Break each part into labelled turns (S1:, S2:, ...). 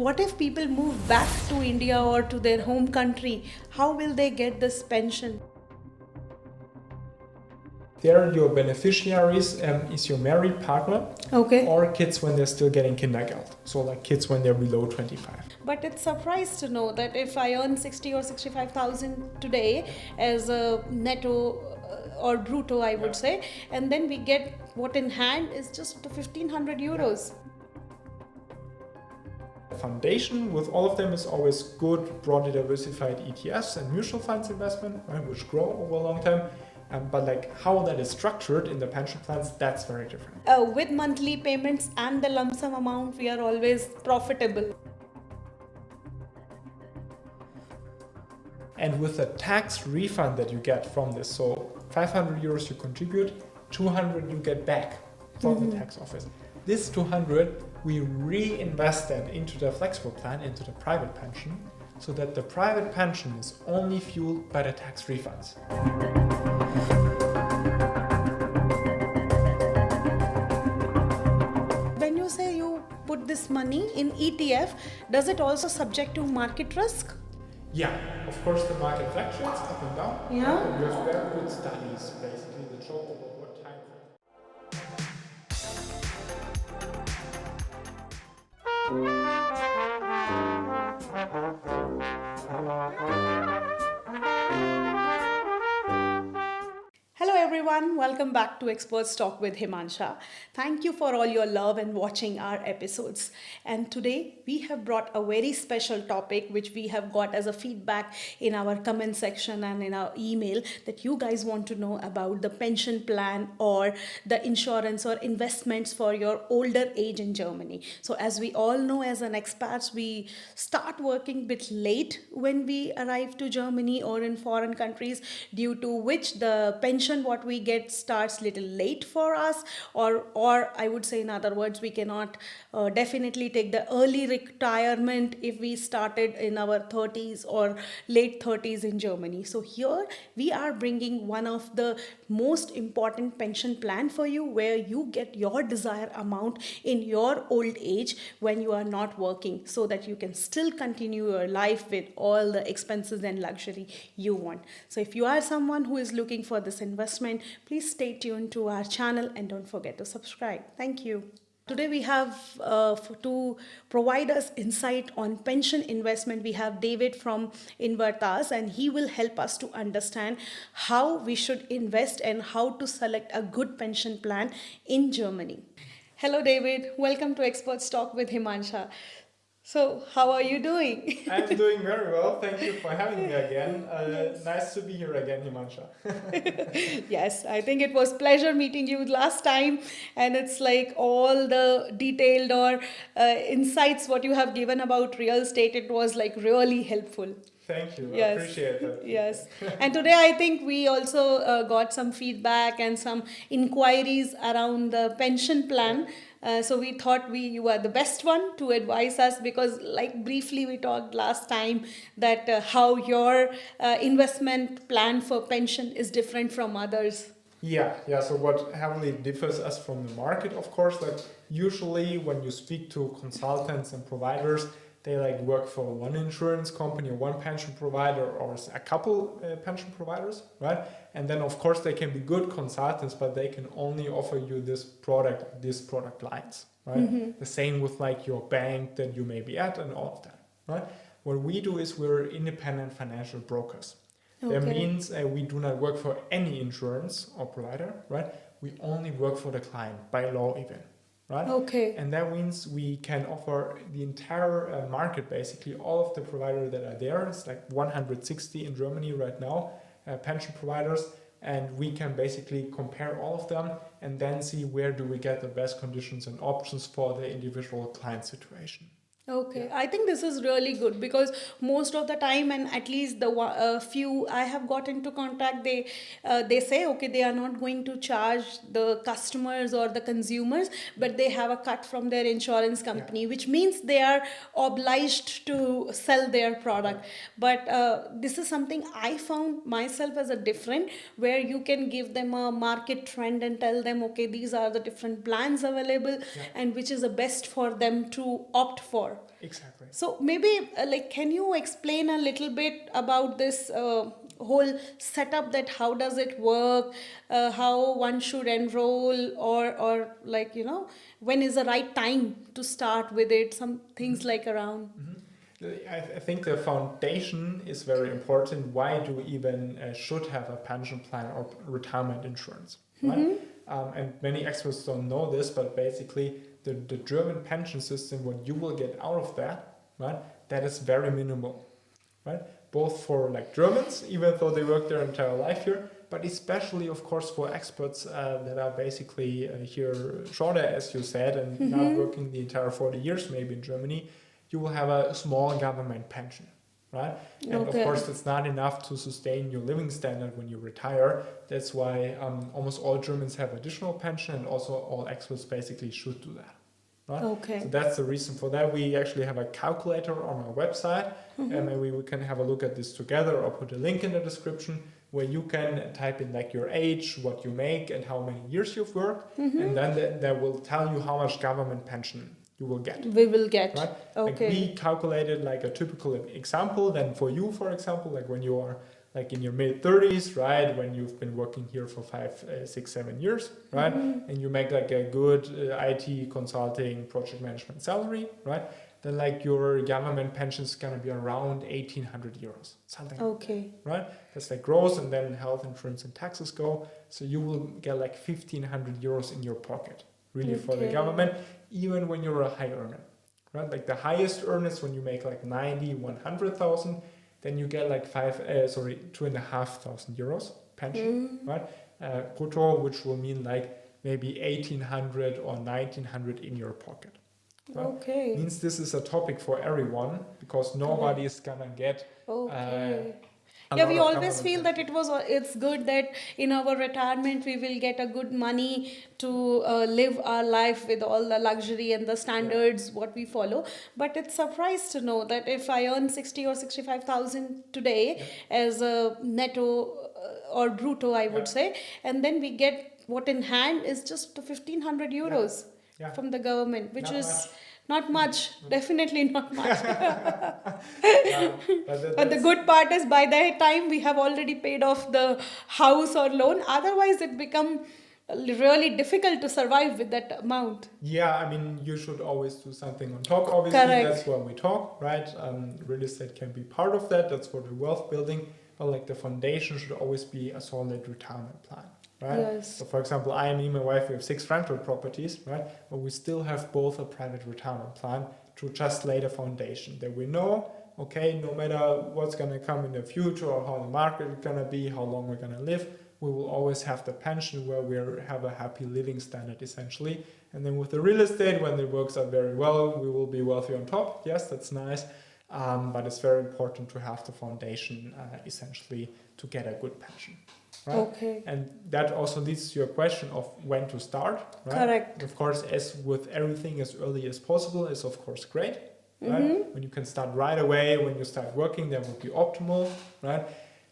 S1: What if people move back to India or to their home country? How will they get this pension?
S2: There, your beneficiaries is your married partner or kids when they're still getting kindergeld. So like kids when they're below 25.
S1: But it's surprised to know that if I earn 60 or 65,000 today as a netto or brutto, I would say, and then we get what in hand is just 1,500 euros.
S2: The foundation with all of them is always good, broadly diversified ETFs and mutual funds investment, right, which grow over a long time. But like how that is structured in the pension plans, that's very different.
S1: With monthly payments and the lump sum amount, we are always profitable.
S2: And with the tax refund that you get from this, so 500 euros you contribute, 200 you get back from the tax office. This 200, we reinvest that into the flexible plan, into the private pension, so that the private pension is only fueled by the tax refunds.
S1: When you say you put this money in ETF, does it also subject to market risk?
S2: Yeah, of course the market fluctuates up and down.
S1: Yeah.
S2: You have very good studies basically that show over what time
S1: Hello everyone, welcome back to Experts Talk with Himansha. Thank you for all your love and watching our episodes. And today we have brought a very special topic which we have got as a feedback in our comment section and in our email that you guys want to know about the pension plan or the insurance or investments for your older age in Germany. So as we all know, as an expats, we start working a bit late when we arrive to Germany or in foreign countries, due to which the pension what we get starts little late for us, or I would say in other words, we cannot definitely take the early retirement if we started in our 30s or late 30s in Germany. So here we are bringing one of the most important pension plan for you, where you get your desired amount in your old age when you are not working, so that you can still continue your life with all the expenses and luxury you want. So if you are someone who is looking for this investment, please stay tuned to our channel and don't forget to subscribe. Thank you. Today we have to provide us insight on pension investment. We have David from Invertas, and he will help us to understand how we should invest and how to select a good pension plan in Germany. Hello David, welcome to Experts Talk with Himansha. So, how are you doing?
S2: I'm doing very well. Thank you for having me again. Nice to be here again, Himansha.
S1: Yes, I think it was pleasure meeting you last time, and it's like all the detailed or insights what you have given about real estate. It was like really helpful.
S2: Thank you.
S1: Yes.
S2: I appreciate that.
S1: Yes. And today I think we also got some feedback and some inquiries around the pension plan. So we thought you are the best one to advise us, because like briefly we talked last time that how your investment plan for pension is different from others.
S2: Yeah. So what heavily differs us from the market, of course, like usually when you speak to consultants and providers, they like work for one insurance company or one pension provider or a couple pension providers, right? And then of course they can be good consultants, but they can only offer you this product lines, right? Mm-hmm. The same with like your bank that you may be at and all of that, right? What we do is we're independent financial brokers. Okay. That means we do not work for any insurance or provider, right? We only work for the client by law even. Right?
S1: Okay.
S2: And that means we can offer the entire market, basically all of the providers that are there. It's like 160 in Germany right now, pension providers, and we can basically compare all of them and then see where do we get the best conditions and options for the individual client situation.
S1: Okay, I think this is really good, because most of the time, and at least the few I have got into contact, they say okay, they are not going to charge the customers or the consumers, but they have a cut from their insurance company, which means they are obliged to sell their product. But this is something I found myself as a different, where you can give them a market trend and tell them okay, these are the different plans available and which is the best for them to opt for. for.
S2: Exactly.
S1: So maybe can you explain a little bit about this whole setup, that how does it work, how one should enroll, or when is the right time to start with it, some things like around.
S2: I think the foundation is very important. Why do we even should have a pension plan or retirement insurance, right? And many experts don't know this, but basically the German pension system, what you will get out of that, right, that is very minimal, right? Both for like Germans, even though they work their entire life here, but especially, of course, for expats that are basically here shorter, as you said, and not working the entire 40 years maybe in Germany, you will have a small government pension, right? And of course, it's not enough to sustain your living standard when you retire. That's why almost all Germans have additional pension, and also all expats basically should do that. Right? So that's the reason for that. We actually have a calculator on our website, and maybe we can have a look at this together, or put a link in the description where you can type in like your age, what you make, and how many years you've worked, and then that will tell you how much government pension you will get.
S1: We will get.
S2: Right? Like we calculated like a typical example. Then for you, for example, like when you are like in your mid 30s, right? When you've been working here for 5, 6, 7 years, right? And you make like a good IT consulting project management salary, right? Then like your government pension is gonna be around 1,800 euros, something like that, right? That's like gross, and then health insurance and taxes go. So you will get like 1,500 euros in your pocket, really, for the government, even when you're a high earner, right? Like the highest earners, when you make like 90, 100,000, then you get like 2,500 euros pension, right? Brutto, which will mean like maybe 1,800 or 1,900 in your pocket. Right? Means this is a topic for everyone, because nobody is gonna get. We
S1: always feel that it's good that in our retirement we will get a good money to live our life with all the luxury and the standards what we follow. But it's surprised to know that if I earn 60 or 65,000 today as a netto or brutto, I would say, and then we get what in hand is just 1,500 euros from the government, which is not much, definitely not much. But the good part is by that time we have already paid off the house or loan. Otherwise, it become really difficult to survive with that amount.
S2: Yeah, I mean, you should always do something on top. Obviously, that's why we talk, right? Real estate can be part of that. That's for the wealth building. But like the foundation should always be a solid retirement plan. Right? So for example, me and my wife, we have 6 rental properties, right? But we still have both a private retirement plan to just lay the foundation that we know, okay, no matter what's going to come in the future or how the market is going to be, how long we're going to live, we will always have the pension where we have a happy living standard essentially. And then with the real estate, when it works out very well, we will be wealthy on top. Yes, that's nice. But it's very important to have the foundation essentially to get a good pension. Right? And that also leads to your question of when to start. Right?
S1: Correct.
S2: Of course, as with everything, as early as possible is of course great. Right? When you can start right away, when you start working, that would be optimal. Right?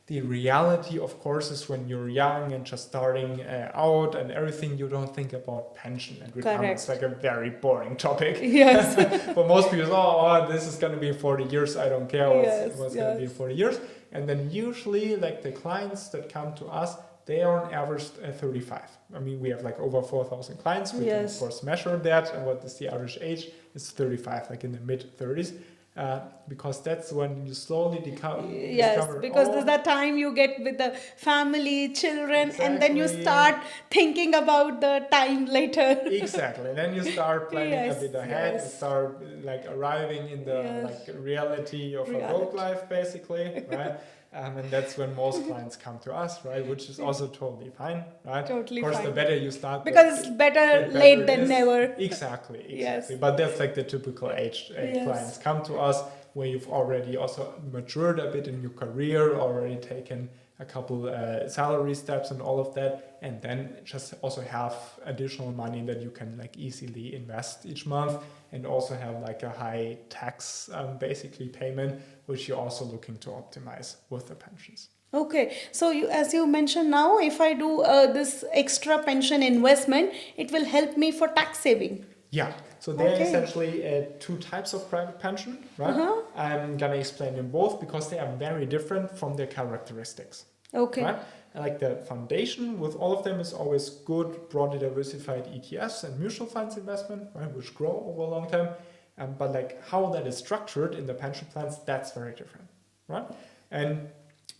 S2: The reality, of course, is when you're young and just starting out and everything, you don't think about pension and retirement. It's like a very boring topic.
S1: Yes.
S2: For most people, this is going to be 40 years. I don't care what's going to be 40 years. And then usually, like the clients that come to us, they are on average 35. I mean, we have like over 4,000 clients. We can, of course, measure that. And what is the average age? It's 35, like in the mid 30s. Because that's when you slowly discover.
S1: Because there's that time you get with the family, children, and then you start thinking about the time later.
S2: Exactly. And then you start planning a bit ahead, and start like arriving in the like reality of a work life, basically, right? And that's when most clients come to us, right? Which is also totally fine, right?
S1: Totally
S2: fine. Of course, the better you start,
S1: because it's better late than never.
S2: Exactly. Yes. But that's like the typical age clients come to us, where you've already also matured a bit in your career, already taken a couple salary steps and all of that, and then just also have additional money that you can like easily invest each month, and also have like a high tax basically payment, which you're also looking to optimize with the pensions.
S1: Okay, so as you mentioned now, if I do this extra pension investment, it will help me for tax saving.
S2: Yeah, so there are
S1: Okay.
S2: essentially two types of private pension, right?
S1: Uh-huh.
S2: I'm gonna explain them both because they are very different from their characteristics,
S1: Okay.
S2: right? And like the foundation with all of them is always good, broadly diversified ETFs and mutual funds investment, right, which grow over a long time. But like how that is structured in the pension plans, that's very different, right? And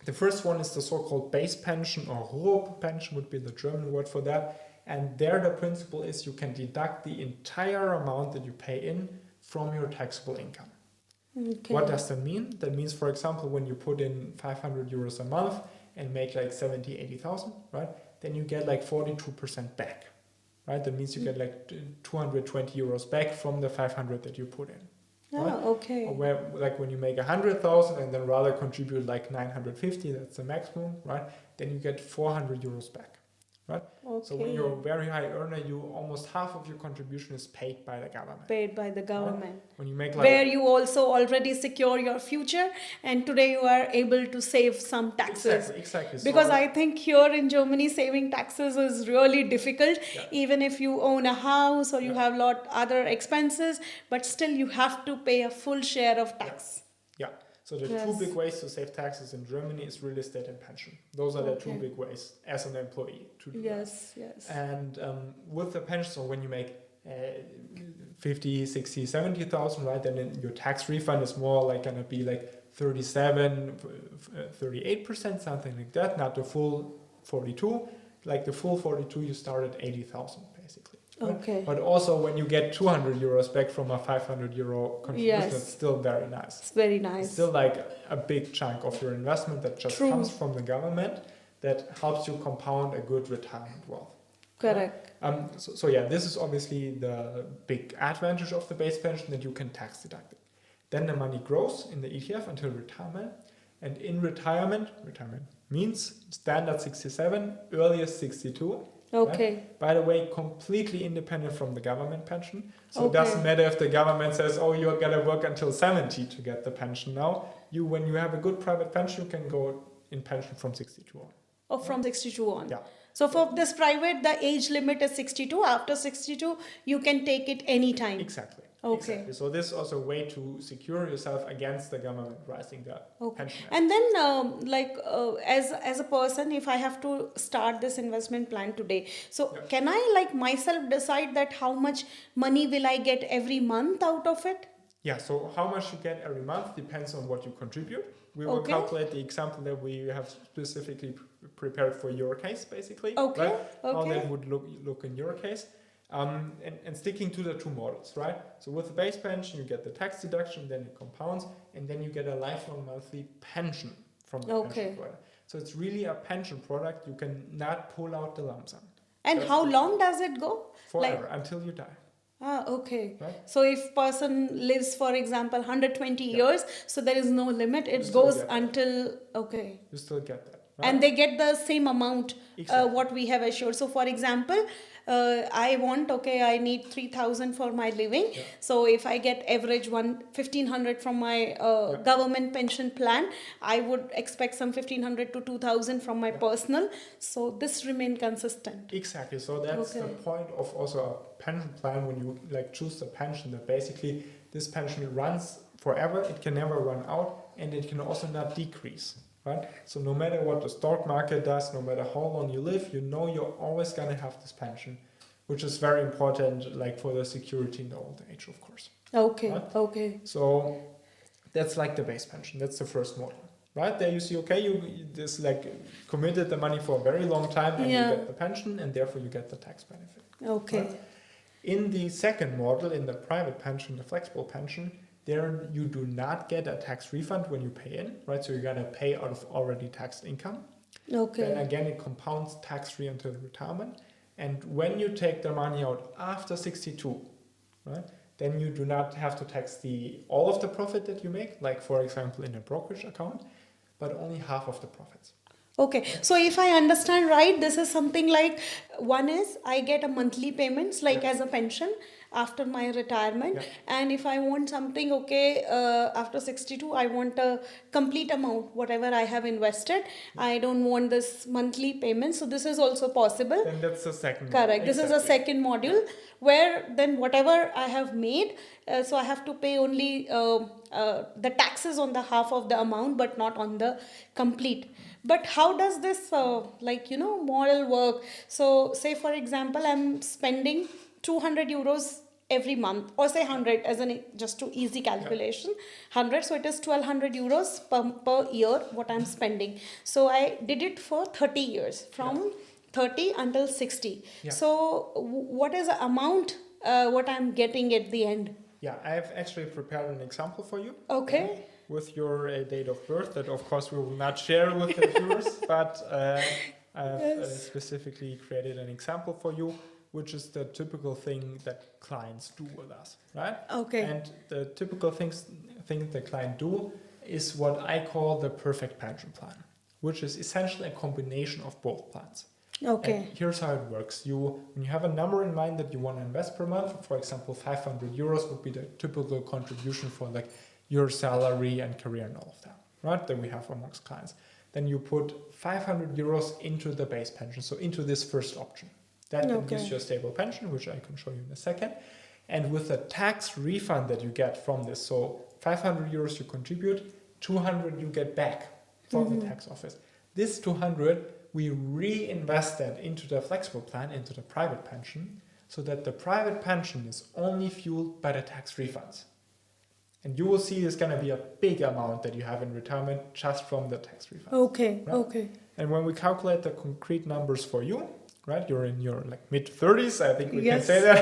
S2: the first one is the so-called base pension, or Rürup Pension would be the German word for that. And there the principle is you can deduct the entire amount that you pay in from your taxable income.
S1: Okay.
S2: What does that mean? That means, for example, when you put in 500 euros a month and make like 70, 80,000, right? Then you get like 42% back, right? That means you get like 220 euros back from the 500 that you put in. Right?
S1: Okay.
S2: Or where, like when you make 100,000 and then rather contribute like 950, that's the maximum, right? Then you get 400 euros back, right?
S1: Okay.
S2: So when you're a very high earner, you almost half of your contribution is paid by the government.
S1: Paid by the government.
S2: When you make like
S1: Where you also already secure your future, and today you are able to save some taxes.
S2: Exactly.
S1: Because
S2: So,
S1: I think here in Germany, saving taxes is really difficult.
S2: Yeah.
S1: Even if you own a house or you
S2: Yeah.
S1: have lot other expenses, but still you have to pay a full share of tax.
S2: yeah. So the
S1: Yes.
S2: two big ways to save taxes in Germany is real estate and pension. Those are the two
S1: Okay.
S2: big ways as an employee to do
S1: Yes, yes.
S2: that. And with the pension, so when you make 50, 60, 70,000, right, then your tax refund is more like going to be like 37, 38%, something like that, not the full 42. Like the full 42, you start at 80,000 basically. Right?
S1: Okay.
S2: But also when you get 200 euros back from a 500 euro contribution,
S1: Yes.
S2: it's still very nice.
S1: It's very
S2: It's
S1: nice.
S2: still like a big chunk of your investment that just
S1: True.
S2: comes from the government that helps you compound a good retirement wealth.
S1: Correct.
S2: So yeah, this is obviously the big advantage of the base pension, that you can tax deduct it. Then the money grows in the ETF until retirement. And in retirement means standard 67, earliest 62.
S1: Okay.
S2: Right? By the way, completely independent from the government pension. So it
S1: Okay.
S2: doesn't matter if the government says, oh, you're going to work until 70 to get the pension now. When you have a good private pension, you can go in pension from 62 on.
S1: Or from 62 on.
S2: Yeah.
S1: So for this private, the age limit is 62. After 62, you can take it anytime.
S2: Exactly.
S1: Okay.
S2: Exactly. So this is also a way to secure yourself against the government rising the pension.
S1: And then, as a person, if I have to start this investment plan today, so
S2: Yeah.
S1: can I myself decide that how much money will I get every month out of it?
S2: Yeah, so how much you get every month depends on what you contribute. We will
S1: Okay.
S2: calculate the example that we have specifically prepared for your case, basically.
S1: Okay,
S2: Right? How
S1: okay.
S2: that would look in your case. And sticking to the two models, right? So with the base pension, you get the tax deduction, then it compounds, and then you get a lifelong monthly pension from the
S1: Okay.
S2: pension provider. So it's really a pension product. You can not pull out the lump sum.
S1: And
S2: That's
S1: how
S2: it.
S1: long does it go?
S2: Forever, until you die.
S1: Okay.
S2: Right?
S1: So if person lives, for example, 120 years, so there is no limit. It
S2: still
S1: goes
S2: get that.
S1: until, okay.
S2: You still get that. Right?
S1: And they get the same amount
S2: Exactly.
S1: what we have assured. So for example, I need 3,000 for my living.
S2: Yeah.
S1: So if I get average 1,500 from my government pension plan, I would expect some 1,500 to 2,000 from my personal. So this remain consistent.
S2: Exactly. So that's the
S1: Okay.
S2: point of also a pension plan when you choose the pension, that basically this pension runs forever. It can never run out, and it can also not decrease. Right? So no matter what the stock market does, no matter how long you live, you're always gonna have this pension, which is very important, for the security in the old age, of course.
S1: Okay.
S2: Right?
S1: Okay.
S2: So that's like the base pension. That's the first model. Right? There you see, okay, you this committed the money for a very long time, and
S1: Yeah.
S2: you get the pension, and therefore you get the tax benefit.
S1: Okay.
S2: Right? In the second model, in the private pension, the flexible pension, there you do not get a tax refund when you pay in, right? So you're gonna pay out of already taxed income.
S1: Okay.
S2: Then again, it compounds tax-free until retirement. And when you take the money out after 62, right, then you do not have to tax all of the profit that you make, like for example in a brokerage account, but only half of the profits.
S1: Okay, so if I understand right, this is something like one is I get a monthly payments like
S2: Yeah.
S1: as a pension after my retirement,
S2: Yeah.
S1: and if I want something, okay, after 62, I want a complete amount, whatever I have invested. I don't want this monthly payment, so this is also possible.
S2: Then that's the second.
S1: Correct. This is a
S2: Exactly.
S1: second module where then whatever I have made, so I have to pay only the taxes on the half of the amount, but not on the complete. But how does this model work? So say for example, I'm spending 200 euros every month, or say 100 as an just to easy calculation. 100, so it is 1200 euros per year what I'm spending. So I did it for 30 years from 30 until 60.
S2: Yeah.
S1: So what is the amount what I'm getting at the end?
S2: Yeah, I've actually prepared an example for you.
S1: Okay.
S2: With your date of birth, that of course we will not share with the viewers, but I've specifically created an example for you, which is the typical thing that clients do with us, right?
S1: Okay.
S2: And the typical thing the client do is what I call the perfect pension plan, which is essentially a combination of both plans.
S1: Okay.
S2: And here's how it works. When you have a number in mind that you want to invest per month, for example, 500 euros would be the typical contribution for like your salary and career and all of that, right? That we have amongst clients. Then you put 500 euros into the base pension, so into this first option. That then gives you a stable pension, which I can show you in a second. And with the tax refund that you get from this, so 500 euros you contribute, 200 you get back from the tax office. This 200, we reinvest that into the flexible plan, into the private pension, so that the private pension is only fueled by the tax refunds. And you will see it's going to be a big amount that you have in retirement just from the tax refunds.
S1: Okay.
S2: Right?
S1: Okay.
S2: And when we calculate the concrete numbers for you, right, you're in your like mid-30s, I think we can say that.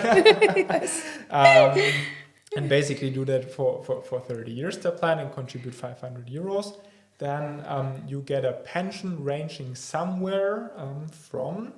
S2: And basically do that for 30 years, the plan, and contribute 500 euros. Then you get a pension ranging somewhere from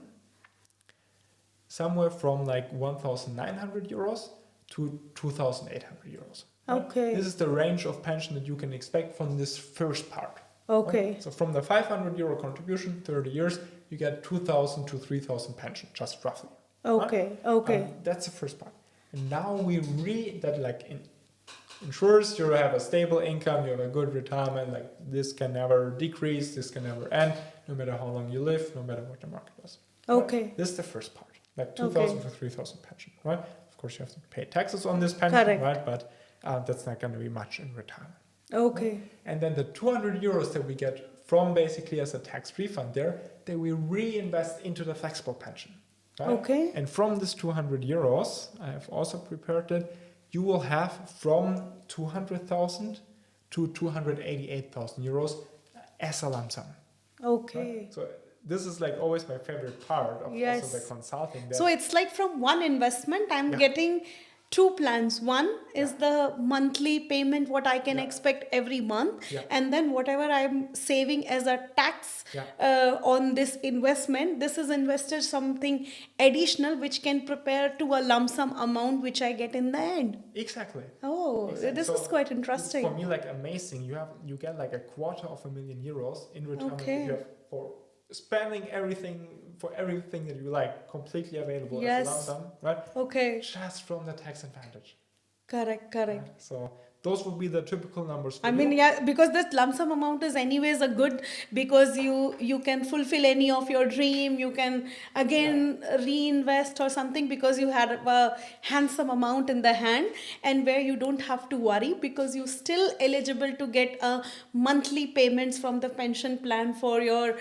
S2: like 1,900 euros to 2,800 euros. Right?
S1: Okay.
S2: This is the range of pension that you can expect from this first part.
S1: Okay.
S2: Right? So from the 500 euro contribution, 30 years, you get 2,000 to 3,000 pension, just roughly.
S1: Okay.
S2: Right?
S1: Okay.
S2: That's the first part. And now we read that like ensures you have a stable income, you have a good retirement, like this can never decrease, this can never end, no matter how long you live, no matter what the market does.
S1: Okay.
S2: Right? This is the first part, like 2,000 to 3,000 pension, right? Of course, you have to pay taxes on this pension,
S1: Correct.
S2: right? But that's not going to be much in retirement.
S1: Okay.
S2: Right? And then the 200 euros that we get from basically as a tax refund there, that we reinvest into the flexible pension. Right?
S1: Okay.
S2: And from this 200 euros, I have also prepared it, you will have from 200,000 to 288,000 euros as a lump sum.
S1: Okay.
S2: Right? So this is like always my favorite part of also the consulting.
S1: So it's like from one investment, I'm getting two plans. One is the monthly payment, what I can expect every month.
S2: Yeah.
S1: And then whatever I'm saving as a tax on this investment, this is invested something additional which can prepare to a lump sum amount which I get in the end.
S2: Exactly.
S1: Oh,
S2: Exactly.
S1: this
S2: So
S1: is quite interesting.
S2: For me, like amazing. You get like 250,000 euros in retirement.
S1: Okay.
S2: You have for spending everything that you like, completely available as a lump sum, right?
S1: Okay.
S2: Just from the tax advantage.
S1: Correct.
S2: Right? So those would be the typical numbers for
S1: I mean, because this lump sum amount is anyways a good, because you can fulfill any of your dream, you can again reinvest or something, because you had a handsome amount in the hand, and where you don't have to worry because you're still eligible to get monthly payments from the pension plan for your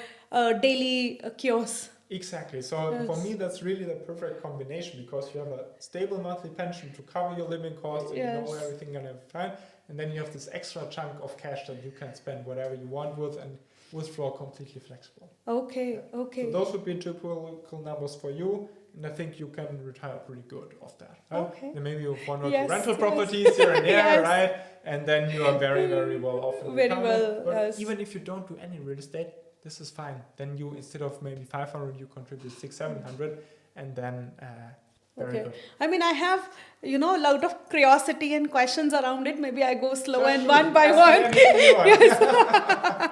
S1: daily cures.
S2: Exactly. So for me, that's really the perfect combination, because you have a stable monthly pension to cover your living costs, and you know everything gonna be fine. And then you have this extra chunk of cash that you can spend whatever you want with and withdraw completely flexible.
S1: Okay.
S2: So those would be typical numbers for you, and I think you can retire pretty good off that. Right?
S1: Okay.
S2: And maybe you have one or two rental properties here and there, right? And then you are very, very well off.
S1: Very well.
S2: But even if you don't do any real estate, this is fine. Then you, instead of maybe 500, you contribute 600-700, and then very good.
S1: I mean, I have a lot of curiosity and questions around it. Maybe I go slow
S2: Just
S1: and
S2: shoot.
S1: one by
S2: Ask me
S1: one.
S2: anything you want.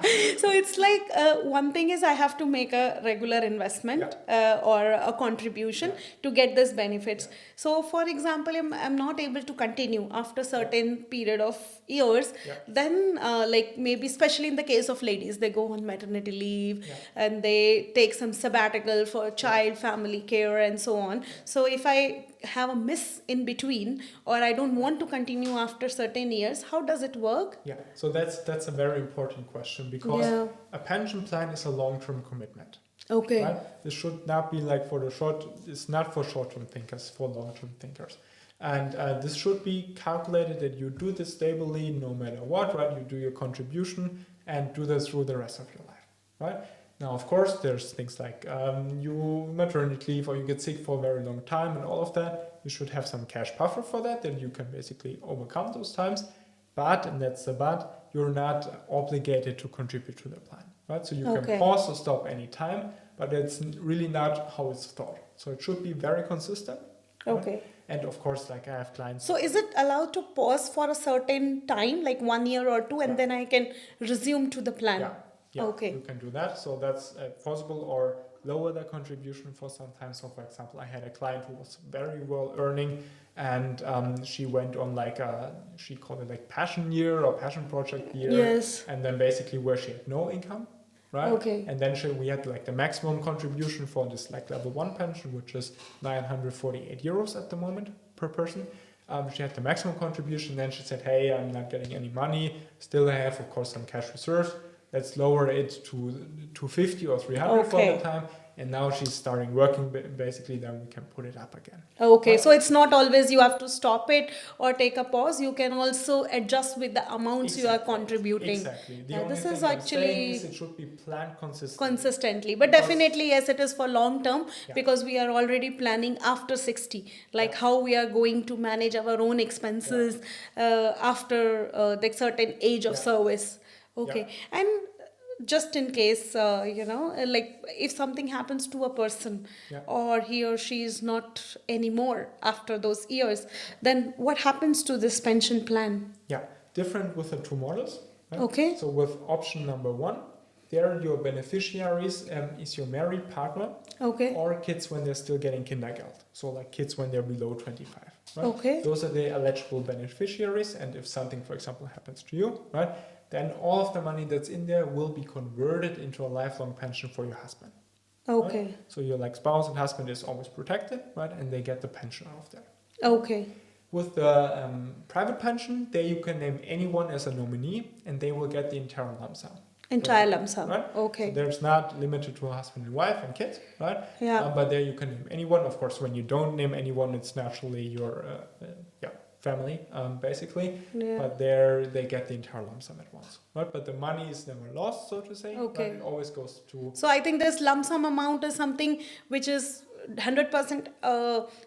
S1: Yes. So it's like one thing is I have to make a regular investment or a contribution to get this benefits. So for example, I'm not able to continue after certain period of years. Then like maybe especially in the case of ladies, they go on maternity leave and they take some sabbatical for child family care and so on. So if I have a miss in between or I don't want to continue after certain years, how does it work?
S2: Yeah, so that's a very important question because a pension plan is a long-term commitment.
S1: Okay.
S2: Right? This should not be like for the short. It's not for short-term thinkers, for long-term thinkers, and this should be calculated that you do this stably no matter what. Right? You do your contribution and do this through the rest of your life. Right? Now, of course, there's things like you maternity leave or you get sick for a very long time and all of that. You should have some cash buffer for that you can basically overcome those times. But, and that's the but, you're not obligated to contribute to the plan. Right? So you can pause or stop any time, but it's really not how it's thought. So it should be very consistent.
S1: Okay.
S2: Right? And of course, like I have clients.
S1: So is it allowed to pause for a certain time, like 1 year or two, and then I can resume to the plan?
S2: Yeah, okay. You can do that. So that's possible, or lower the contribution for some time. So for example, I had a client who was very well earning and she went on like she called it like passion year or passion project year.
S1: Yes.
S2: And then basically where she had no income, right?
S1: Okay.
S2: And then we had like the maximum contribution for this like level 1 pension, which is 948 euros at the moment per person. She had the maximum contribution. Then she said, hey, I'm not getting any money. Still I have, of course, some cash reserves. Let's lower it to 250 or 300 for the time. And now she's starting working, basically, then we can put it up again.
S1: Okay, so it's not always you have to stop it or take a pause. You can also adjust with the amounts you are contributing.
S2: Exactly. The only
S1: this
S2: thing
S1: is
S2: I'm
S1: actually
S2: saying is it should be planned consistently.
S1: But definitely, yes, it is for long term because we are already planning after 60, like how we are going to manage our own expenses after the certain age of service. Okay. And just in case, like if something happens to a person or he or she is not anymore after those years, then what happens to this pension plan?
S2: Yeah, different with the two models. Right?
S1: Okay.
S2: So with option number 1, there your beneficiaries is your married partner or kids when they're still getting Kindergeld. So like kids when they're below 25. Right?
S1: Okay.
S2: Those are the eligible beneficiaries, and if something, for example, happens to you, right, then all of the money that's in there will be converted into a lifelong pension for your husband.
S1: Okay.
S2: Right? So your like spouse and husband is always protected, right, and they get the pension out of that.
S1: Okay.
S2: With the private pension, there you can name anyone as a nominee, and they will get the entire lump sum.
S1: Entire lump sum.
S2: Right?
S1: Okay.
S2: So there's not limited to a husband and wife and kids, right?
S1: Yeah.
S2: But there you can name anyone. Of course, when you don't name anyone, it's naturally your family, basically.
S1: Yeah.
S2: But there they get the entire lump sum at once, right? But the money is never lost, so to say.
S1: Okay.
S2: But it always goes to.
S1: So I think this lump sum amount is something which is 100%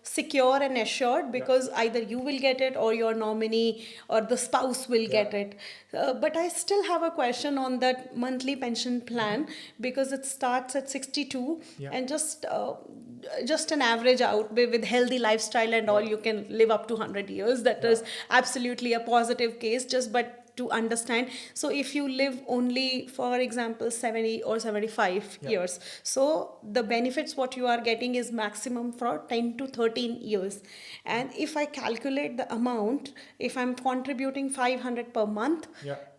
S1: secure and assured because either you will get it or your nominee or the spouse will get it. But I still have a question on that monthly pension plan because it starts at 62 and just an average out with healthy lifestyle and all you can live up to 100 years. That is absolutely a positive case. But to understand, so if you live only, for example, 70 or 75 years, so the benefits what you are getting is maximum for 10 to 13 years. And if I calculate the amount, if I'm contributing 500 per month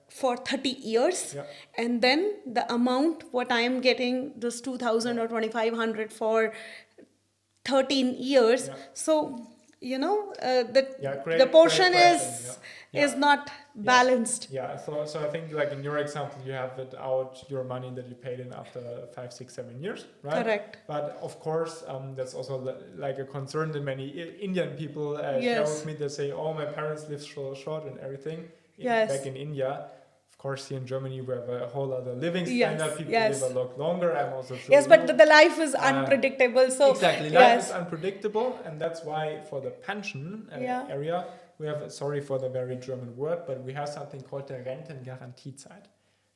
S1: for 30 years and then the amount what I am getting, this 2000 or 2500 for 13 years, so the portion is not balanced.
S2: So I think like in your example, you have it out your money that you paid in after 5, 6, 7 years, right?
S1: Correct.
S2: But of course, that's also like a concern that many Indian people share with me. They say, "Oh, my parents live so short and everything." Back in India. Of course, here in Germany, we have a whole other living standard. People live a lot longer. I'm also sure.
S1: But the life is unpredictable. So
S2: exactly, life is unpredictable, and that's why for the pension area, we have, sorry for the very German word, but we have something called the Rentengarantezeit.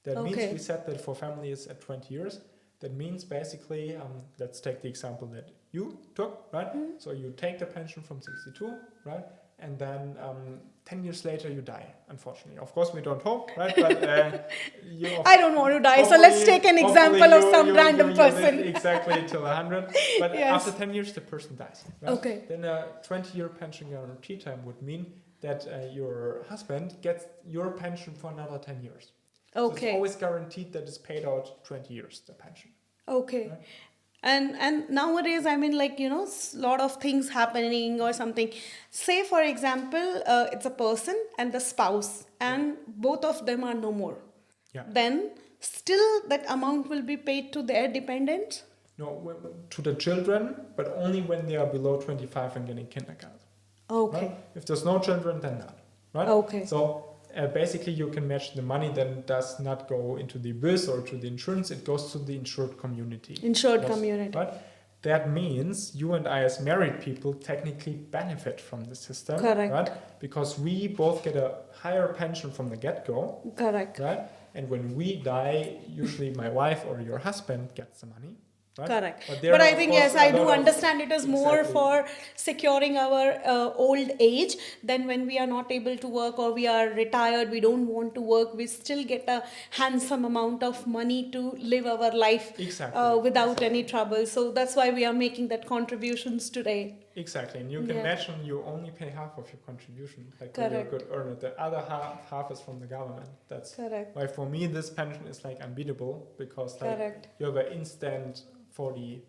S2: That means we set that for families at 20 years. That means basically, let's take the example that you took, right? So you take the pension from 62, right? And then 10 years later you die, unfortunately. Of course, we don't hope, right? But
S1: I don't want to die, so let's take an example of some random person.
S2: Live exactly till 100. But
S1: Yes.
S2: after 10 years, the person dies, right?
S1: Okay.
S2: Then a 20-year pension guarantee time would mean that your husband gets your pension for another 10 years. So it's
S1: Okay.
S2: always guaranteed that it's paid out 20 years, the pension.
S1: Okay.
S2: Right?
S1: And nowadays, I mean, like, lot of things happening or something. Say, for example, it's a person and the spouse, and both of them are no more.
S2: Yeah.
S1: Then still that amount will be paid to their dependents?
S2: No, to the children, but only when they are below 25 and getting kindergarten.
S1: Okay.
S2: Right? If there's no children, then not. Right?
S1: Okay.
S2: So basically, you can match the money that does not go into the BIS or to the insurance. It goes to the insured community.
S1: Community.
S2: Right? That means you and I, as married people, technically benefit from the system.
S1: Correct.
S2: Right? Because we both get a higher pension from the get-go.
S1: Correct.
S2: Right? And when we die, usually my wife or your husband gets the money. Right?
S1: Correct.
S2: But
S1: I think, yes, I do understand it is more for securing our old age. Than when we are not able to work or we are retired, we don't want to work, we still get a handsome amount of money to live our life without any trouble. So that's why we are making that contributions today.
S2: Exactly. And you can imagine you only pay half of your contribution, like when you're a good earner. The other half is from the government. That's why for me this pension is like unbeatable, because like you have an instant 40%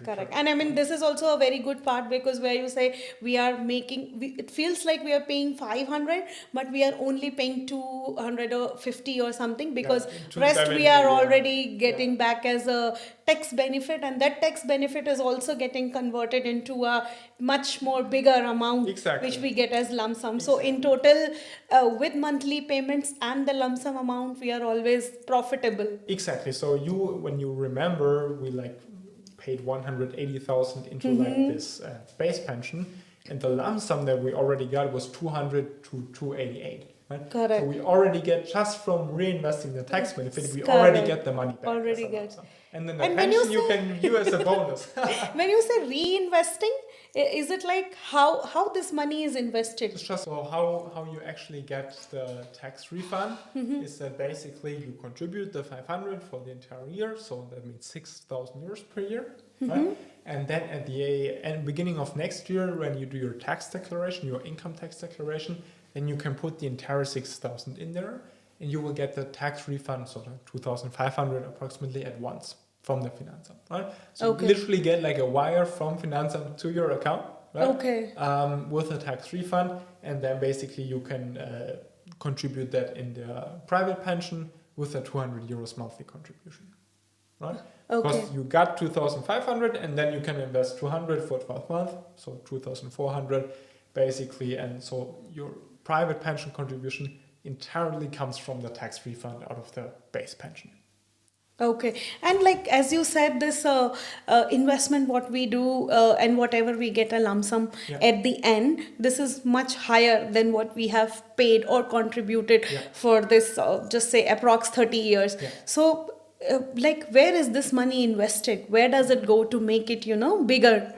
S2: return.
S1: Correct. And I mean, this is also a very good part, because where you say we are making, it feels like we are paying 500, but we are only paying 250 or something, because rest we are already getting back as a tax benefit, and that tax benefit is also getting converted into a much more bigger amount, which we get as lump sum. So in total, with monthly payments and the lump sum amount, we are always profitable.
S2: Exactly. So when you remember, we paid 180,000 into like this base pension, and the lump sum that we already got was 200 to 288. Right?
S1: Correct.
S2: So we already get, just from reinvesting the tax benefit, we already get the money back. And then the pension you can view as a bonus.
S1: When you say reinvesting, is it like how this money is invested?
S2: It's just how you actually get the tax refund is that basically you contribute the 500 for the entire year, so that means 6,000 euros per year, right? And then at the beginning of next year, when you do your tax declaration, your income tax declaration, then you can put the entire 6,000 in there, and you will get the tax refund, so like 2,500 approximately at once from the Finanzamt, right? So you literally get like a wire from Finanzamt to your account, right? With a tax refund, and then basically you can contribute that in the private pension with a 200 euros monthly contribution, right? Because you got 2,500, and then you can invest 200 for 12 months, so 2,400 basically, and so your private pension contribution entirely comes from the tax refund out of the base pension.
S1: Okay. And like, as you said, this investment, what we do and whatever we get a lump sum at the end, this is much higher than what we have paid or contributed for this, just say, approx 30 years. So, like, where is this money invested? Where does it go to make it, bigger?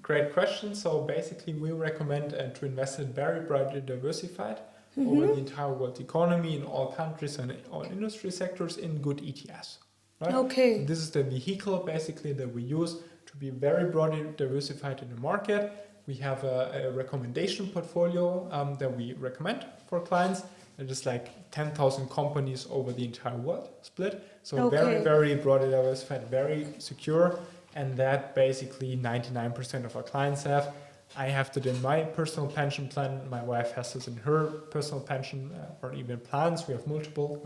S2: Great question. So basically, we recommend to invest it very broadly diversified over the entire world economy, in all countries and all industry sectors, in good ETFs. Right?
S1: Okay.
S2: So this is the vehicle basically that we use to be very broadly diversified in the market. We have a recommendation portfolio that we recommend for clients. It is like 10,000 companies over the entire world split. So very, very broadly diversified, very secure. And that basically 99% of our clients have. I have that in my personal pension plan. My wife has this in her personal pension or even plans. We have multiple.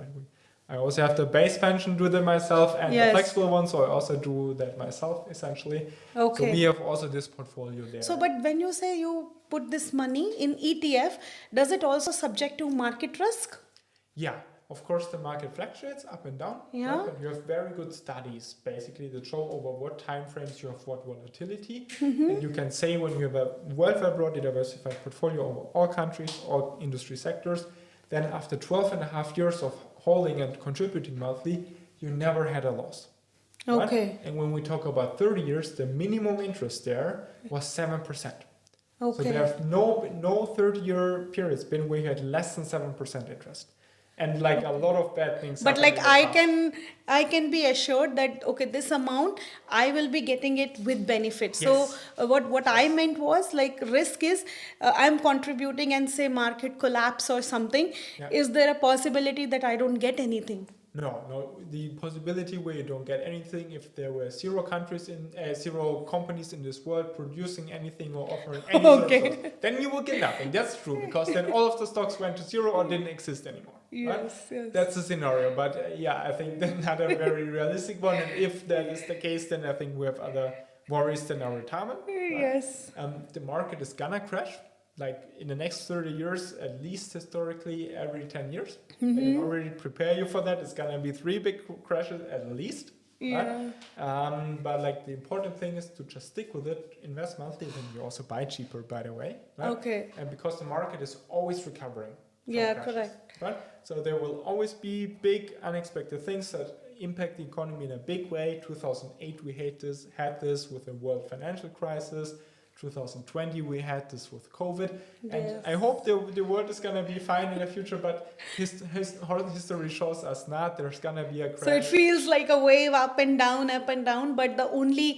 S2: I also have the base pension, do that myself, and the flexible one, so I also do that myself, essentially. So we have also this portfolio there.
S1: So, but when you say you put this money in ETF, does it also subject to market risk?
S2: Yeah, of course the market fluctuates up and down.
S1: Yeah.
S2: Right? But you have very good studies, basically, that show over what time frames you have what volatility. And you can say when you have a worldwide broadly diversified portfolio over all countries, all industry sectors, then after 12 and a half years of holding and contributing monthly, you never had a loss. right?
S1: Okay.
S2: And when we talk about 30 years, the minimum interest there was 7%. So
S1: Okay.
S2: there have no 30-year periods been where you had less than 7% interest. And like a lot of bad things
S1: But
S2: happen
S1: like
S2: in the past.
S1: I can be assured that okay, this amount I will be getting it with benefit. So
S2: Yes.
S1: what I meant was like risk is I'm contributing and say market collapse or something.
S2: Yeah.
S1: Is there a possibility that I don't get anything?
S2: No. The possibility where you don't get anything, if there were zero companies in this world producing anything or offering any
S1: Okay.
S2: services, then you will get nothing. That's true, because then all of the stocks went to zero or didn't exist anymore. Right?
S1: Yes.
S2: That's the scenario. But I think that's not a very realistic one. And if that is the case, then I think we have other worries than our retirement. Right?
S1: Yes.
S2: The market is gonna crash. Like in the next 30 years, at least historically, every 10 years. I can already prepare you for that. It's gonna be 3 big crashes at least.
S1: Yeah.
S2: Right? But like the important thing is to just stick with it, invest monthly, then you also buy cheaper, by the way. Right?
S1: Okay.
S2: And because the market is always recovering. From
S1: Yeah,
S2: crashes,
S1: correct.
S2: right? So there will always be big unexpected things that impact the economy in a big way. 2008 we had this with the world financial crisis. 2020 we had this with COVID, and
S1: Yes.
S2: I hope the world is gonna be fine in the future. But history shows us not. There's gonna be a crash.
S1: So it feels like a wave up and down, but the only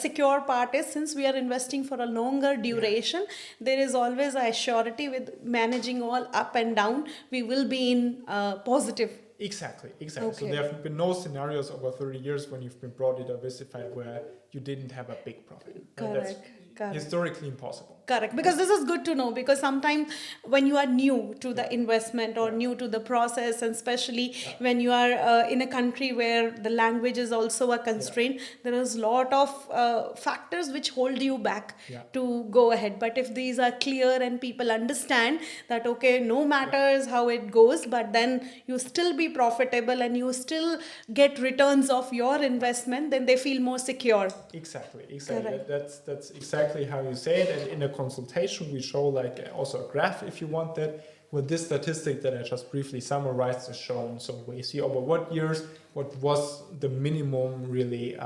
S1: secure part is since we are investing for a longer duration, there is always a surety with managing all up and down. We will be in positive.
S2: Exactly. So
S1: Okay.
S2: there have been no scenarios over 30 years when you've been broadly diversified where you didn't have a big profit. And that's
S1: Correct.
S2: historically impossible.
S1: Correct. Because this is good to know, because sometimes when you are new to the investment or new to the process, and especially when you are in a country where the language is also a constraint, there is a lot of factors which hold you back to go ahead. But if these are clear and people understand that, okay, no matters how it goes, but then you still be profitable and you still get returns of your investment, then they feel more secure.
S2: Exactly.
S1: Correct.
S2: That's exactly how you say it. And in a consultation, we show like also a graph if you want that, with this statistic that I just briefly summarized is shown. So we see over what years, what was the minimum really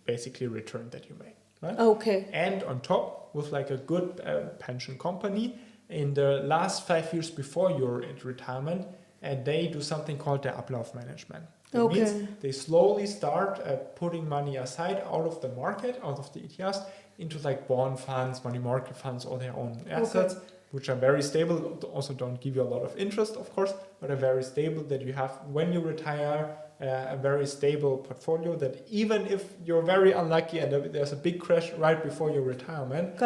S2: basically return that you made. Right?
S1: Okay.
S2: And on top, with like a good pension company, in the last 5 years before you're in retirement, they do something called the Ablauf management. That means they slowly start putting money aside out of the market, out of the ETFs, into like bond funds, money market funds, all their own assets, which are very stable. Also don't give you a lot of interest, of course, but are very stable, that you have, when you retire, a very stable portfolio that even if you're very unlucky and there's a big crash right before your retirement,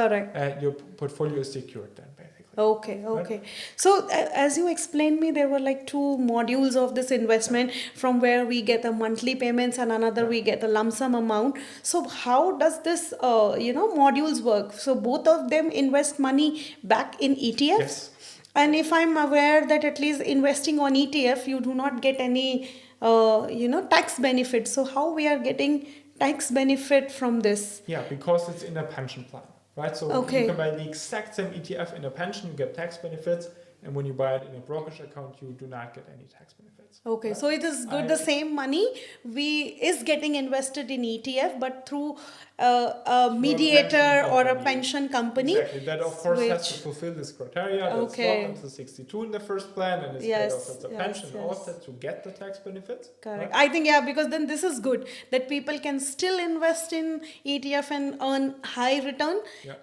S2: your portfolio is secured then, basically.
S1: Okay.
S2: Right?
S1: So as you explained me, there were like 2 modules of this investment, from where we get the monthly payments and another we get the lump sum amount. So how does this modules work? So both of them invest money back in ETFs?
S2: Yes.
S1: And if I'm aware that at least investing on ETF, you do not get any tax benefit. So how we are getting tax benefit from this?
S2: Yeah, because it's in a pension plan. Right, so you can buy the exact same ETF in a pension, you get tax benefits, and when you buy it in a brokerage account, you do not get any tax benefits.
S1: Okay,
S2: right?
S1: so it is good. The same money is getting invested in ETF, but through a mediator or a pension company.
S2: Exactly. That of course has to fulfill this criteria. That's not until 62 in the first plan, and it's paid off as a pension offset to get the tax benefits.
S1: Correct. Right? I think because then this is good that people can still invest in ETF and earn high return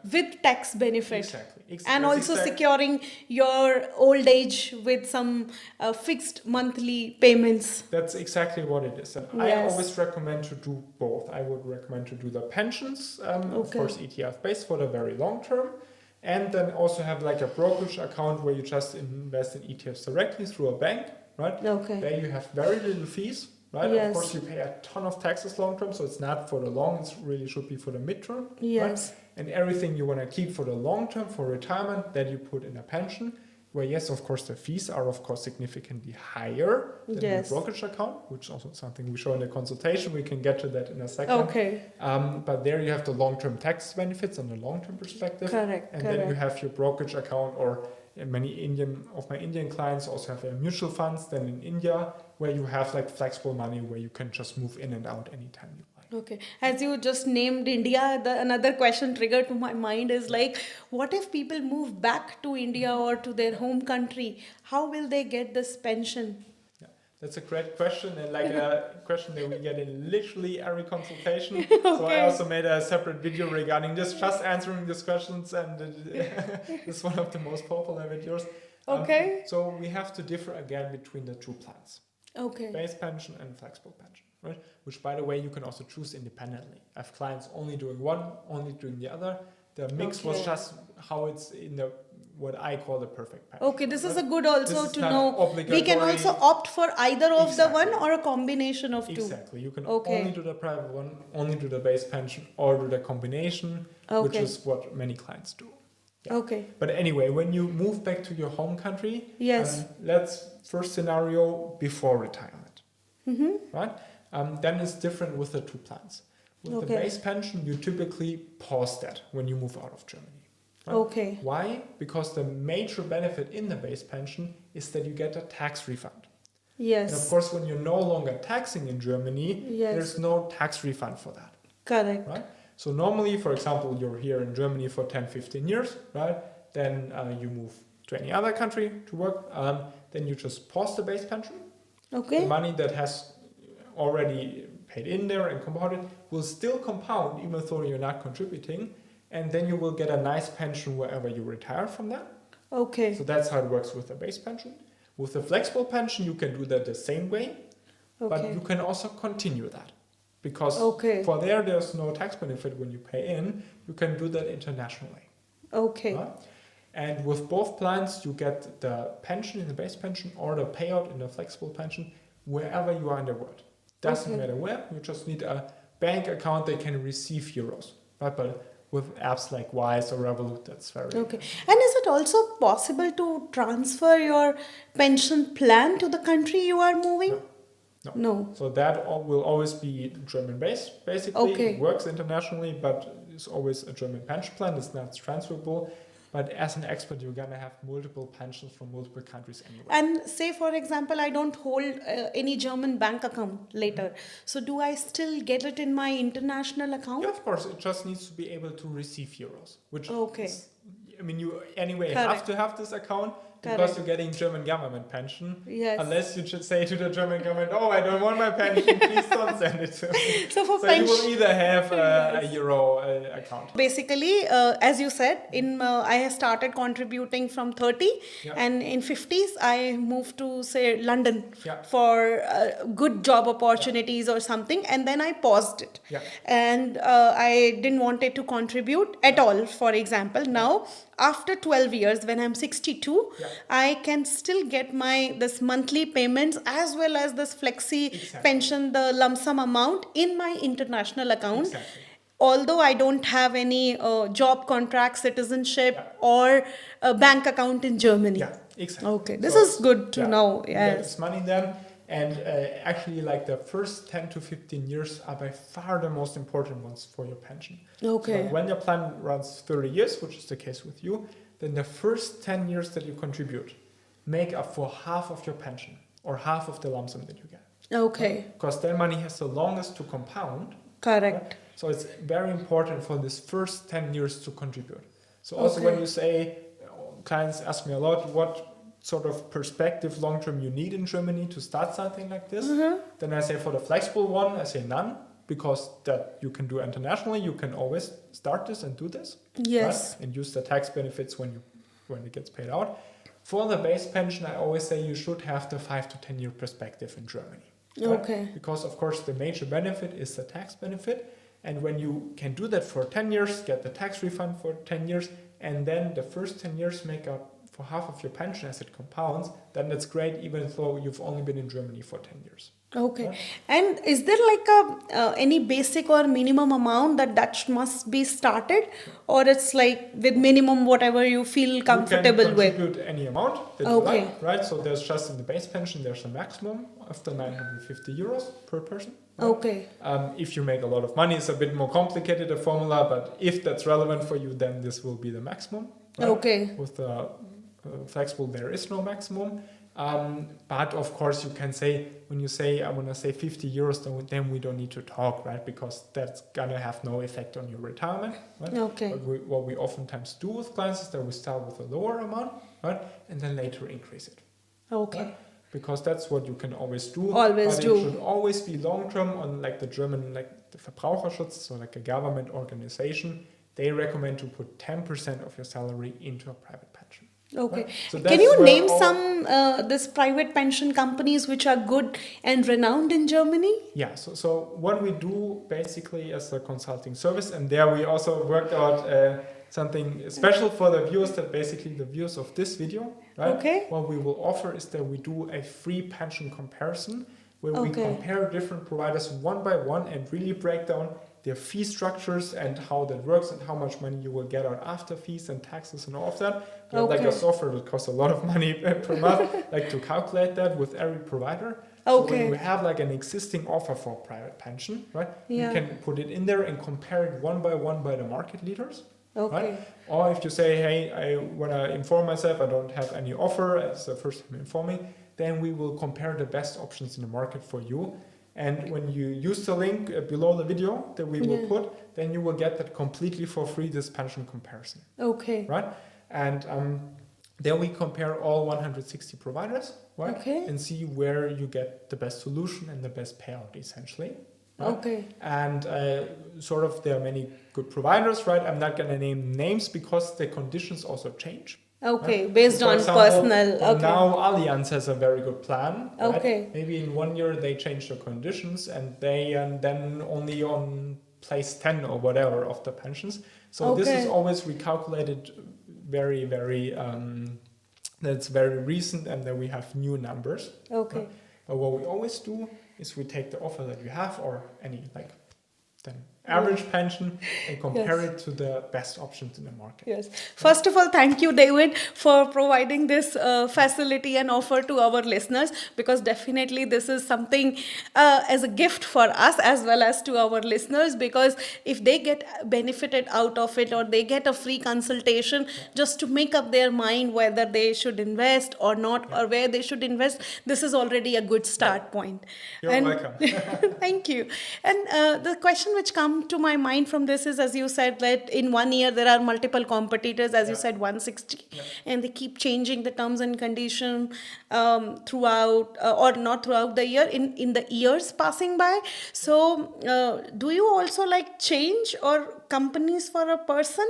S1: with tax benefit.
S2: Exactly.
S1: And also securing your old age with some fixed monthly payments.
S2: That's exactly what it is. And I always recommend to do both. I would recommend to do the pensions, of course ETF based for the very long term, and then also have like a brokerage account where you just invest in ETFs directly through a bank, right? There you have very little fees, right? Of course you pay a ton of taxes long term, so it's not for the long, it really should be for the midterm. Right? And everything you want to keep for the long term, for retirement, that you put in a pension, where of course the fees are of course significantly higher than the brokerage account, which is also something we show in the consultation. We can get to that in a second. But there you have the long-term tax benefits on the long-term perspective. And then you have your brokerage account, or many of my Indian clients also have mutual funds then in India, where you have like flexible money where you can just move in and out anytime you like.
S1: Okay. As you just named India, another question triggered to my mind is like, what if people move back to India or to their home country? How will they get this pension?
S2: Yeah, that's a great question, and like a question that we get in literally every consultation. So I also made a separate video regarding this, just answering these questions, and it's one of the most popular videos.
S1: Okay.
S2: So we have to differ again between the two plans.
S1: Okay.
S2: Base pension and flexible pension, right? Which, by the way, you can also choose independently. I have clients only doing one, only doing the other. The mix was just how it's in the what I call the perfect pension.
S1: Okay, this is a good also
S2: This is
S1: to
S2: not
S1: know.
S2: obligatory.
S1: We can also opt for either of the
S2: Exactly.
S1: one or a combination of two.
S2: Exactly. You can only do the private one, only do the base pension, or do the combination, which is what many clients do. Yeah.
S1: Okay.
S2: But anyway, when you move back to your home country,
S1: Yes.
S2: let's first scenario before retirement,
S1: Mm-hmm.
S2: right? Then it's different with the two plans. With the base pension, you typically pause that when you move out of Germany. Right?
S1: Okay.
S2: Why? Because the major benefit in the base pension is that you get a tax refund.
S1: Yes.
S2: And of course, when you're no longer taxing in Germany, there's no tax refund for that.
S1: Correct.
S2: Right? So normally, for example, you're here in Germany for 10, 15 years, right? Then you move to any other country to work. Then you just pause the base pension.
S1: Okay.
S2: The money that has already paid in there and compounded will still compound even though you're not contributing. And then you will get a nice pension wherever you retire from that.
S1: Okay.
S2: So that's how it works with the base pension. With the flexible pension, you can do that the same way, but you can also continue that. Because for there's no tax benefit when you pay in, you can do that internationally.
S1: Okay.
S2: Right? And with both plans, you get the pension in the base pension or the payout in the flexible pension wherever you are in the world. Doesn't matter where, you just need a bank account that can receive euros. Right? But with apps like Wise or Revolut, that's very
S1: And is it also possible to transfer your pension plan to the country you are moving? No. So
S2: that will always be German-based, basically. It works internationally, but it's always a German pension plan. It's not transferable. But as an expat, you're going to have multiple pensions from multiple countries anyway.
S1: And say, for example, I don't hold any German bank account later. So do I still get it in my international account?
S2: Yeah, of course. It just needs to be able to receive euros. Which is, I mean, you anyway have to have this account. Because you're getting German government pension.
S1: Yes.
S2: Unless you should say to the German government, oh, I don't want my pension, please don't send it to me.
S1: So for
S2: you will either have a euro account.
S1: Basically, as you said, I have started contributing from 30 and in 50s I moved to say London for good job opportunities or something, and then I paused it. And I didn't want it to contribute at all, for example. Now, after 12 years, when I'm 62, I can still get this monthly payments as well as this flexi pension, the lump sum amount in my international account. Although I don't have any job contract, citizenship or a bank account in Germany.
S2: Yeah, exactly.
S1: Okay, this is good to know.
S2: Yes. It's money then. And actually, like the first 10 to 15 years are by far the most important ones for your pension.
S1: Okay.
S2: So when your plan runs 30 years, which is the case with you, then the first 10 years that you contribute make up for half of your pension or half of the lump sum that you get.
S1: Okay.
S2: Right? Because that money has the longest to compound.
S1: Correct.
S2: Right? So it's very important for this first 10 years to contribute. So also when you say, clients ask me a lot, what sort of perspective long-term you need in Germany to start something like this, then I say for the flexible one, I say none, because that you can do internationally, you can always start this and do this.
S1: Yes.
S2: Right? And use the tax benefits when it gets paid out. For the base pension, I always say you should have the 5 to 10 year perspective in Germany. Right?
S1: Okay.
S2: Because of course the major benefit is the tax benefit. And when you can do that for 10 years, get the tax refund for 10 years, and then the first 10 years make up for half of your pension as it compounds, then that's great even though you've only been in Germany for 10 years.
S1: Okay. Right? And is there like any basic or minimum amount that must be started, or it's like with minimum whatever you feel comfortable with?
S2: You can contribute any amount that you like, right? So there's just in the base pension, there's a maximum of the 950 euros per person. Right?
S1: Okay.
S2: If you make a lot of money, it's a bit more complicated, the formula, but if that's relevant for you, then this will be the maximum. Right?
S1: Okay.
S2: With the flexible. There is no maximum. But of course, you can say, when you say, I want to say 50 euros, then we don't need to talk, right? Because that's going to have no effect on your retirement, right?
S1: Okay.
S2: But what we oftentimes do with clients is that we start with a lower amount, right? And then later increase it.
S1: Okay.
S2: Right? Because that's what you can always do.
S1: Always
S2: but
S1: do.
S2: It should always be long term. On like the German, like the Verbraucherschutz, so like a government organization, they recommend to put 10% of your salary into a private pension.
S1: Okay.
S2: Right? So
S1: Can you name some this private pension companies which are good and renowned in Germany?
S2: Yeah. So what we do basically as a consulting service, and there we also worked out something special for the viewers, that basically the viewers of this video, right?
S1: Okay.
S2: What we will offer is that we do a free pension comparison where we compare different providers one by one and really break down their fee structures and how that works and how much money you will get out after fees and taxes and all of that. We have like a software that costs a lot of money per month, like to calculate that with every provider. So when we have like an existing offer for private pension, right? You can put it in there and compare it one by the market leaders. Right? Or if you say, hey, I want to inform myself, I don't have any offer, it's the first time informing, then we will compare the best options in the market for you. And when you use the link below the video that we will put, then you will get that completely for free, this pension comparison.
S1: Okay.
S2: Right? And then we compare all 160 providers, right?
S1: Okay.
S2: And see where you get the best solution and the best payout, essentially. Right?
S1: Okay.
S2: And sort of there are many good providers, right? I'm not going to name names because the conditions also change.
S1: Okay,
S2: right?
S1: based
S2: So for
S1: on
S2: example,
S1: personal. Okay.
S2: Now Allianz has a very good plan.
S1: Okay.
S2: Right? Maybe in 1 year they change the conditions and they then only on place 10 or whatever of the pensions. So this is always recalculated very, very, that's very recent, and then we have new numbers.
S1: Okay.
S2: Right? But what we always do is we take the offer that you have or any like then average pension and compare it to the best options in the market.
S1: Yes. First of all, thank you, David, for providing this facility and offer to our listeners, because definitely this is something as a gift for us as well as to our listeners, because if they get benefited out of it or they get a free consultation just to make up their mind whether they should invest or not or where they should invest, this is already a good start point.
S2: You're welcome.
S1: Thank you. And the question which comes to my mind from this is, as you said, that in 1 year there are multiple competitors, as you said, 160, and they keep changing the terms and condition throughout or not throughout the year, in the years passing by. So do you also like change or companies for a person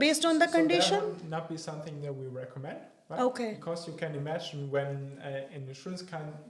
S1: based on the condition?
S2: That would not be something that we recommend. Right?
S1: Okay.
S2: Because you can imagine when an insurance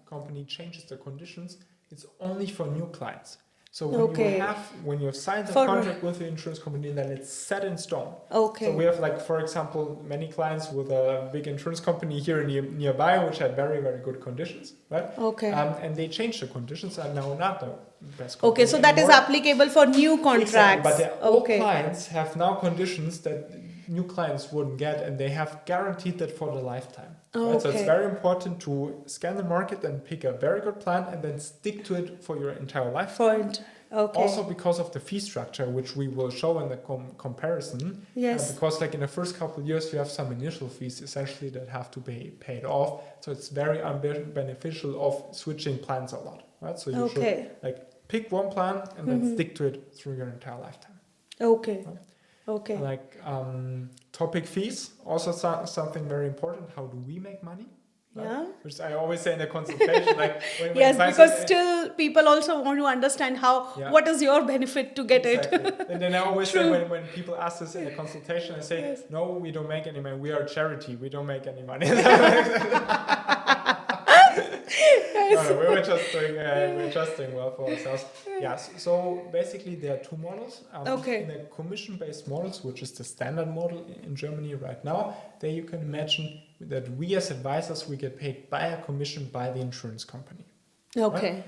S2: company changes the conditions, it's only for new clients. So when you have signed a contract with the insurance company, then it's set in stone.
S1: Okay.
S2: So we have, like, for example, many clients with a big insurance company here nearby, which had very, very good conditions, right?
S1: Okay.
S2: And they changed the conditions and now not the best company.
S1: Okay, so that is applicable for new contracts.
S2: Exactly. But all clients have now conditions that new clients wouldn't get, and they have guaranteed that for the lifetime. Right? So it's very important to scan the market and pick a very good plan and then stick to it for your entire lifetime. Also because of the fee structure, which we will show in the comparison.
S1: Yes.
S2: Because like in the first couple of years, you have some initial fees essentially that have to be paid off. So it's very beneficial of switching plans a lot. Right? So you should like pick one plan and then stick to it through your entire lifetime.
S1: Okay.
S2: Right?
S1: Okay.
S2: Like topic fees, also something very important. How do we make money? Right?
S1: Yeah.
S2: Which I always say in the consultation, like when
S1: because still people also want to understand what is your benefit to get it.
S2: And then I always say when people ask us in the consultation, I say, no, we don't make any money. We are a charity. We don't make any money. No, we're just doing well for ourselves. Yes. So basically, there are two models. In the commission-based models, which is the standard model in Germany right now, there you can imagine that we as advisors, we get paid by a commission by the insurance company.
S1: Okay.
S2: Right?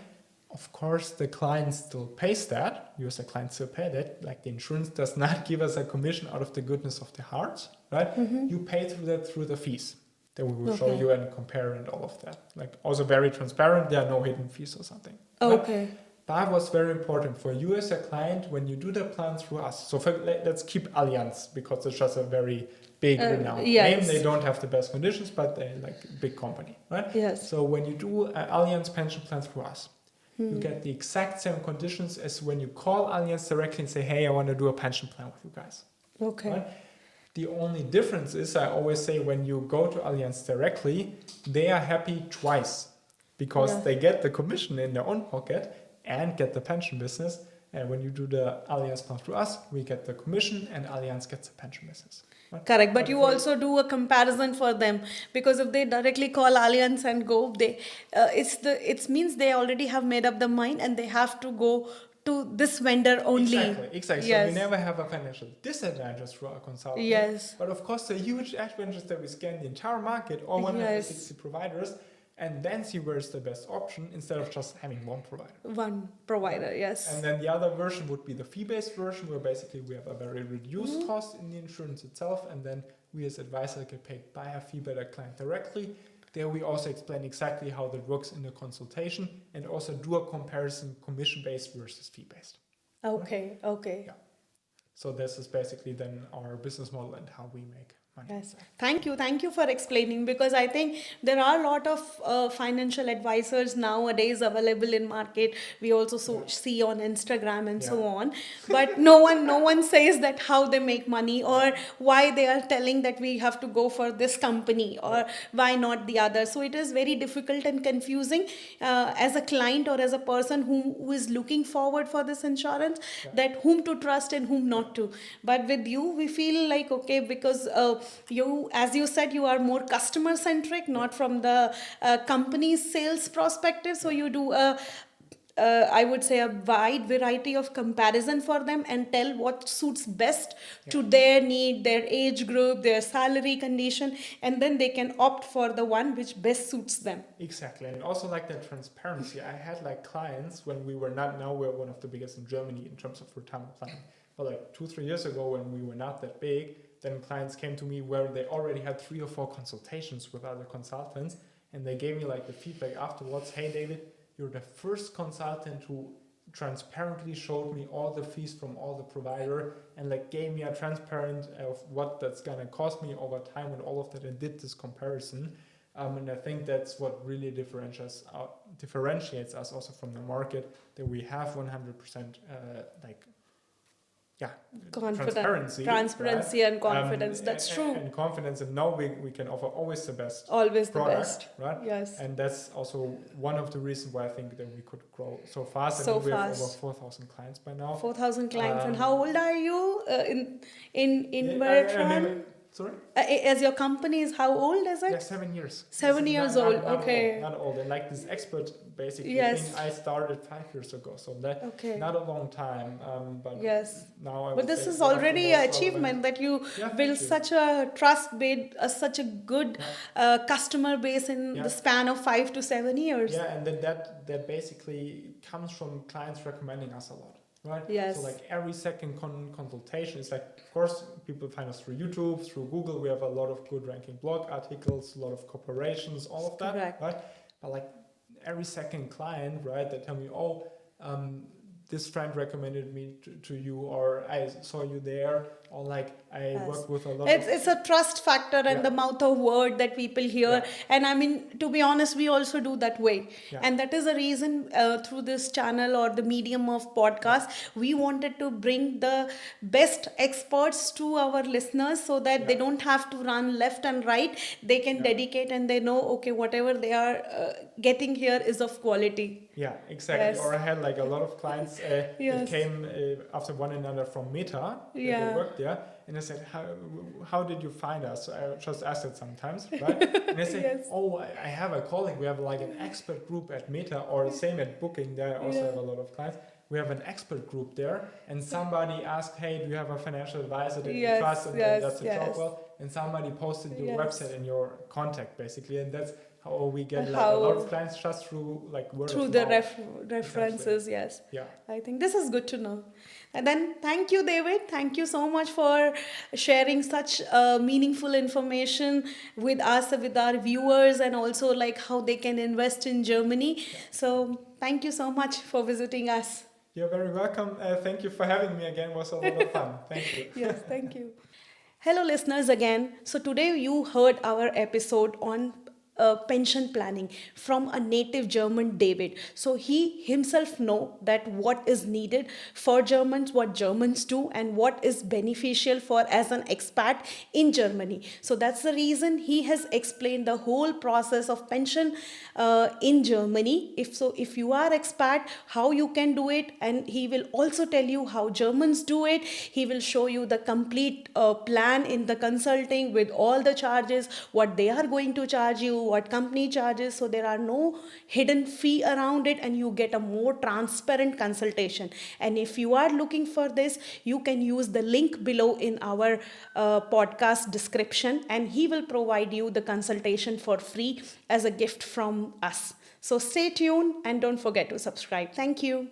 S2: Of course, the client still pays that. You as a client still pay that. Like the insurance does not give us a commission out of the goodness of the heart, right? You pay through the fees that we will show you and compare and all of that. Like also very transparent. There are no hidden fees or something.
S1: Okay.
S2: Right? that was very important for you as a client when you do the plan through us. So let's keep Allianz because it's just a very big renowned name. They don't have the best conditions, but they're like a big company, right?
S1: Yes.
S2: So when you do an Allianz pension plan through us, you get the exact same conditions as when you call Allianz directly and say, hey, I want to do a pension plan with you guys.
S1: Okay.
S2: Right? The only difference is, I always say, when you go to Allianz directly, they are happy twice because they get the commission in their own pocket and get the pension business. And when you do the Allianz plan through us, we get the commission and Allianz gets the pension business. Right?
S1: Correct, but you also do a comparison for them because if they directly call Allianz and go, it means they already have made up the mind and they have to go to this vendor only.
S2: Exactly.
S1: Yes.
S2: So we never have a financial disadvantage through our consultant.
S1: Yes.
S2: But of course, the huge advantage that we scan the entire market, all 160 providers, and then see where's the best option instead of just having one provider.
S1: One provider, yes.
S2: And then the other version would be the fee-based version, where basically we have a very reduced cost in the insurance itself, and then we as advisor get paid by a fee by the client directly. There we also explain exactly how that works in the consultation and also do a comparison commission-based versus fee-based.
S1: Okay.
S2: Yeah. So this is basically then our business model and how we make money.
S1: Yes. Thank you for explaining, because I think there are a lot of financial advisors nowadays available in market. We also see on Instagram and so on, but no one says that how they make money or why they are telling that we have to go for this company or why not the other. So it is very difficult and confusing as a client or as a person who is looking forward for this insurance, that whom to trust and whom not to. But with you, we feel like, okay, because you, as you said, you are more customer centric, not from the company's sales perspective. So you do I would say a wide variety of comparison for them and tell what suits best to their need, their age group, their salary condition, and then they can opt for the one which best suits them.
S2: Exactly. And also like that transparency. I had like clients when we were not, now we're one of the biggest in Germany in terms of retirement planning. But like 2-3 years ago when we were not that big, then clients came to me where they already had 3 or 4 consultations with other consultants, and they gave me like the feedback afterwards. Hey, David, you're the first consultant who transparently showed me all the fees from all the provider and like gave me a transparent of what that's gonna cost me over time and all of that, and did this comparison. And I think that's what really differentiates us also from the market, that we have 100% transparency right?
S1: And confidence. That's true.
S2: And confidence, and now we can offer always the best.
S1: Always
S2: product,
S1: the best.
S2: Right?
S1: Yes.
S2: And that's also one of the reasons why I think that we could grow so fast.
S1: So
S2: we have
S1: fast.
S2: over 4,000 clients by now.
S1: 4,000 clients. And how old are you in Invertas?
S2: Sorry?
S1: As your company is how old is it?
S2: Yeah, 7 years.
S1: 7 years old. Okay.
S2: Not old. And like this expert basically thing, I started 5 years ago, so that not a long time. But now
S1: but this is already an achievement that you build such a trust base, such a good customer base in the span of 5 to 7 years.
S2: Yeah, and then that basically comes from clients recommending us a lot. Right?
S1: Yes.
S2: So like every second consultation is like, of course, people find us through YouTube, through Google. We have a lot of good ranking blog articles, a lot of corporations, all of that.
S1: Correct.
S2: Right? But like every second client, right, they tell me, this friend recommended me to you, or I saw you there, or like I work with a lot
S1: it's a trust factor and the mouth of word that people hear. And I mean, to be honest, we also do that way. And that is a reason through this channel or the medium of podcast, we wanted to bring the best experts to our listeners so that they don't have to run left and right. They can dedicate and they know, okay, whatever they are getting here is of quality.
S2: Yeah, exactly. Or I had like a lot of clients that came after one another from Meta. They worked there, and I said, "How did you find us?" So I just asked it sometimes, right? And I said, I have a colleague. We have like an expert group at Meta, or same at Booking. There I also have a lot of clients. We have an expert group there, and somebody asked, "Hey, do you have a financial advisor that you trust?" And that's the job well. And somebody posted your website and your contact basically, and that's how we get like a lot
S1: how
S2: of clients just through like word
S1: through
S2: of
S1: the
S2: mouth.
S1: references, yes.
S2: Yeah.
S1: I think this is good to know. And then thank you, David. Thank you so much for sharing such meaningful information with us, with our viewers, and also like how they can invest in Germany.
S2: Yeah.
S1: So thank you so much for visiting us.
S2: You're very welcome. Thank you for having me again. It was a lot of fun. Thank you.
S1: Yes, thank you. Hello, listeners, again. So, today you heard our episode on pension planning from a native German, David. So, he himself know that what is needed for Germans, what Germans do, and what is beneficial for as an expat in Germany. So, that's the reason he has explained the whole process of pension in Germany. If you are expat, how you can do it, and he will also tell you how Germans do it. He will show you the complete plan in the consulting with all the charges, what they are going to charge you, what company charges. So there are no hidden fee around it, and you get a more transparent consultation. And if you are looking for this, you can use the link below in our podcast description, and he will provide you the consultation for free as a gift from us. So stay tuned and don't forget to subscribe. Thank you.